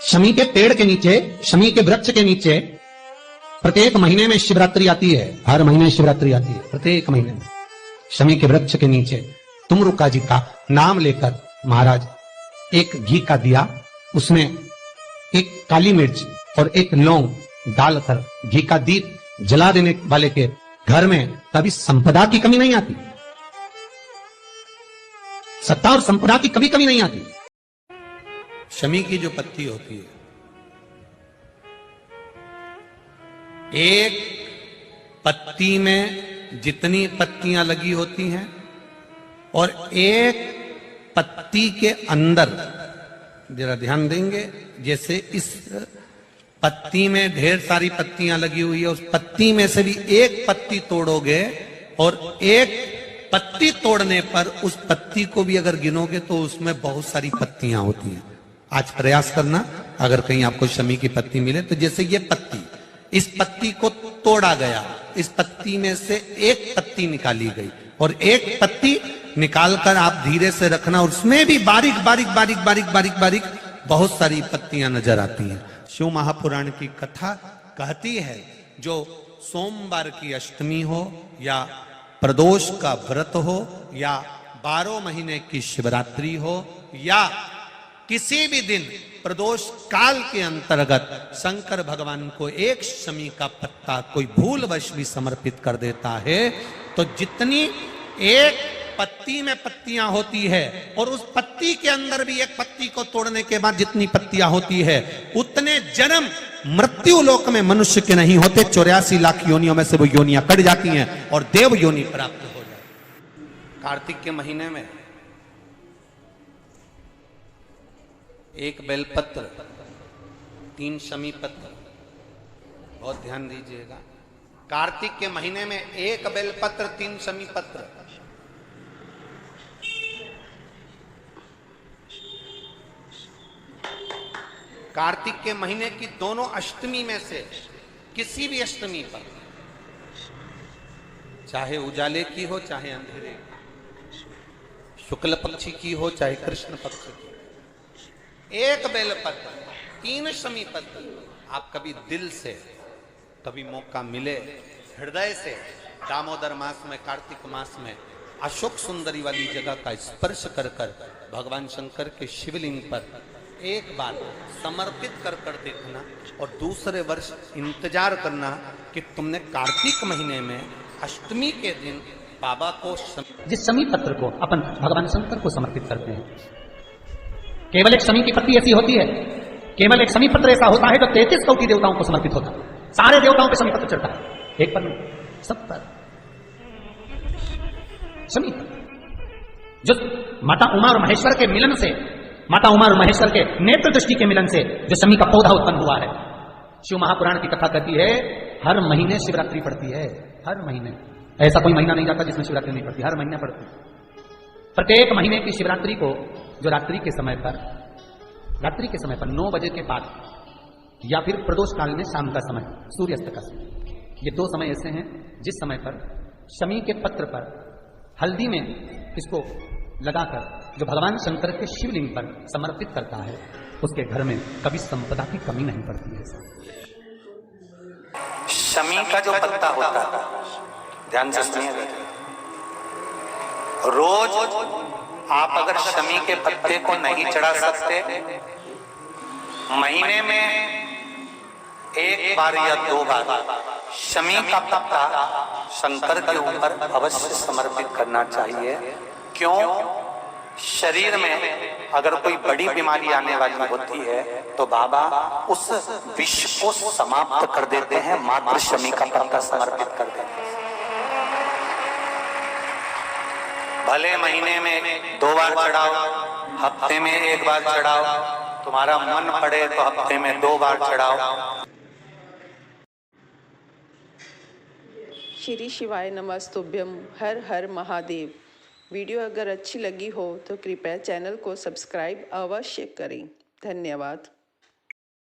शमी के पेड़ के नीचे, शमी के वृक्ष के नीचे प्रत्येक महीने में शिवरात्रि आती है। हर महीने शिवरात्रि आती है, प्रत्येक महीने में। शमी के वृक्ष के नीचे तुमरुका जी का नाम लेकर महाराज एक घी का दिया, उसमें एक काली मिर्च और एक लौंग डालकर घी का दीप जला देने वाले के घर में कभी संपदा की कमी नहीं आती। सत्ता और संपदा की कभी कमी नहीं आती। शमी की जो पत्ती होती है, एक पत्ती में जितनी पत्तियां लगी होती हैं और एक पत्ती के अंदर, जरा ध्यान देंगे, जैसे इस पत्ती में ढेर सारी पत्तियां लगी हुई है, उस पत्ती में से भी एक पत्ती तोड़ोगे और एक पत्ती तोड़ने पर उस पत्ती को भी अगर गिनोगे तो उसमें बहुत सारी पत्तियां होती हैं। आज प्रयास करना, अगर कहीं आपको शमी की पत्ती मिले तो जैसे ये पत्ती, इस पत्ती को तोड़ा गया, इस पत्ती में से एक पत्ती निकाली गई और एक पत्ती निकालकर आप धीरे से रखना, और उसमें भी बारीक बारीक बारीक बारीक बारीक बारीक बहुत सारी पत्तियां नजर आती हैं। शिव महापुराण की कथा कहती है, जो सोमवार की अष्टमी हो या प्रदोष का व्रत हो या 12 महीने की शिवरात्रि हो या किसी भी दिन प्रदोष काल के अंतर्गत शंकर भगवान को एक शमी का पत्ता कोई भूलवश भी समर्पित कर देता है, तो जितनी एक पत्ती में पत्तियां होती है और उस पत्ती के अंदर भी एक पत्ती को तोड़ने के बाद जितनी पत्तियां होती है, उतने जन्म मृत्यु लोक में मनुष्य के नहीं होते। 84 लाख योनियों में से वो योनियां कट जाती हैं और देव योनि प्राप्त हो जाती। कार्तिक के महीने में एक बेलपत्र, 3 शमी पत्र, बहुत ध्यान दीजिएगा। कार्तिक के महीने में एक बेलपत्र, 3 शमी पत्र। कार्तिक के महीने की दोनों अष्टमी में से किसी भी अष्टमी पर, चाहे उजाले की हो चाहे अंधेरे, शुक्ल पक्षी की हो चाहे कृष्ण पक्ष की, एक बेलपत्र, 3 शमी पत्र। आप कभी दिल से, कभी मौका मिले हृदय से, दामोदर मास में, कार्तिक मास में अशोक सुंदरी वाली जगह का स्पर्श कर कर भगवान शंकर के शिवलिंग पर एक बार समर्पित कर कर देखना, और दूसरे वर्ष इंतजार करना कि तुमने कार्तिक महीने में अष्टमी के दिन बाबा को जिस शमी पत्र को अपन भगवान शंकर को समर्पित करते हैं, केवल एक शमी की पत्ती ऐसी होती है, केवल एक शमी पत्र ऐसा होता है जो 33 कोटि देवताओं को समर्पित होता है। सारे देवताओं पे शमी पत्र चढ़ता है, एक पर नहीं, सब पर शमी पत्र। जो माता उमा और महेश्वर के मिलन से, माता उमा और महेश्वर के नेत्र दृष्टि के मिलन से जो शमी का पौधा उत्पन्न हुआ है। शिव महापुराण की कथा कहती है, हर महीने शिवरात्रि पड़ती है, हर महीने। ऐसा कोई महीना नहीं जाता जिसमें शिवरात्रि नहीं पड़ती, हर महीने पड़ती है। प्रत्येक महीने की शिवरात्रि को, जो रात्रि के समय पर 9 बजे के बाद या फिर प्रदोष काल में शाम का समय, सूर्यास्त का समय, ये 2 समय ऐसे हैं जिस समय पर शमी के पत्र पर हल्दी में इसको लगाकर जो भगवान शंकर के शिवलिंग पर समर्पित करता है, उसके घर में कभी संपदा की कमी नहीं पड़ती है। शमी का जो पत्ता होता है, ध्यान से सुनिएगा, रोज आप अगर शमी के पत्ते को नहीं चढ़ा सकते, महीने में 1 बार या 2 बार शमी का पत्ता शंकर के ऊपर अवश्य समर्पित करना चाहिए। क्यों? शरीर में अगर कोई बड़ी बीमारी आने वाली होती है तो बाबा उस विष को समाप्त कर देते हैं, मात्र शमी का पत्ता समर्पित कर देते हैं। भले महीने में 2 बार चढ़ाओ, हफ्ते में 1 बार चढ़ाओ, तुम्हारा मन पड़े तो हफ्ते में 2 बार चढ़ाओ। श्री शिवाय नमस्तुभ्यम, हर हर महादेव। वीडियो अगर अच्छी लगी हो तो कृपया चैनल को सब्सक्राइब अवश्य करें। धन्यवाद।